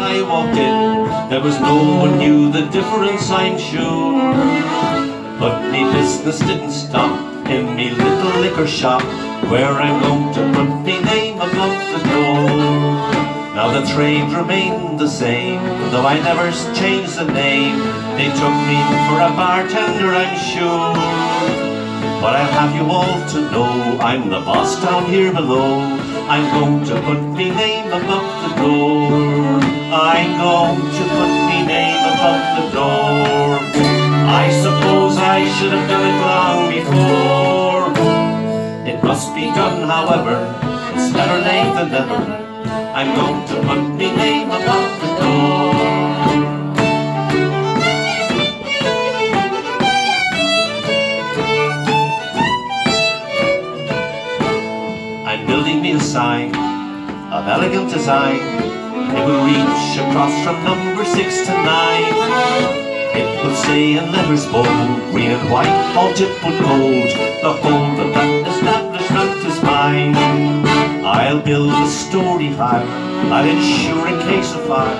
I walked in, there was no one knew the difference, I'm sure. But me business didn't stop in me little liquor shop, where I'm going to put me name above the door. Now the trade remained the same, though I never changed the name. They took me for a bartender, I'm sure. But I'll have you all to know I'm the boss down here below. I'm going to put me name above the door. I'm going to put me name above the door. I suppose I should have done it long before. It must be done, however, it's better late than never. I'm going to put me name above the door. I'm building me a sign of elegant design. It will reach across from number 6 to 9. It will say in letters bold, green and white, all tipped with gold, the whole of that establishment is mine. I'll build a story high, I'll insure a case of fire.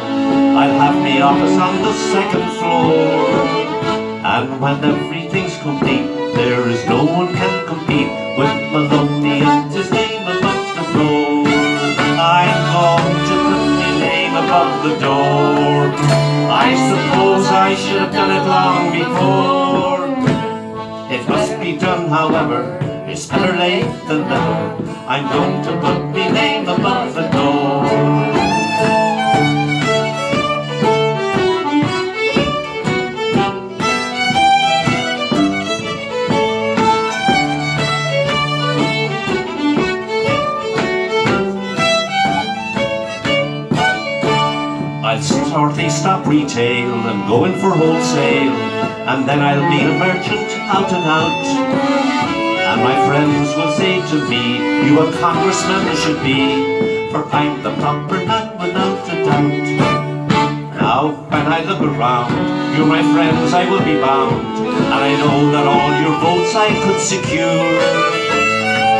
I'll have me office on the 2nd floor. And when everything's complete, there is no one can compete with Maloney and his name above the door. I'm going to put my name above the door. I suppose I should have done it long before. It must be done, however, it's better late than never. I'm going to put my name above the door. I'll shortly stop retail and go in for wholesale, and then I'll be a merchant out and out. And my friends will say to me, you a congressman should be, for I'm the proper man without a doubt. Now when I look around, you my friends I will be bound, and I know that all your votes I could secure.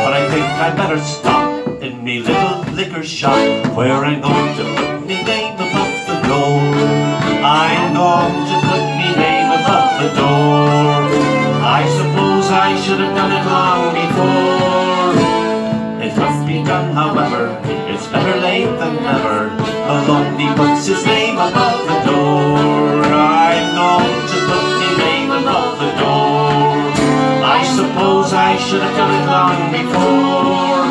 But I think I'd better stop in me little liquor shop, where I'm going to put me name above the door. I'm going to put me name above the door. I suppose I should have done it long before. It must be done, however, it's better late than never. Maloney puts his name above the door. I'm going to put me name above the door. I suppose I should have done it long before.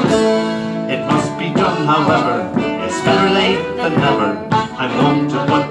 It must be done, however, it's better late than never. I'm going to put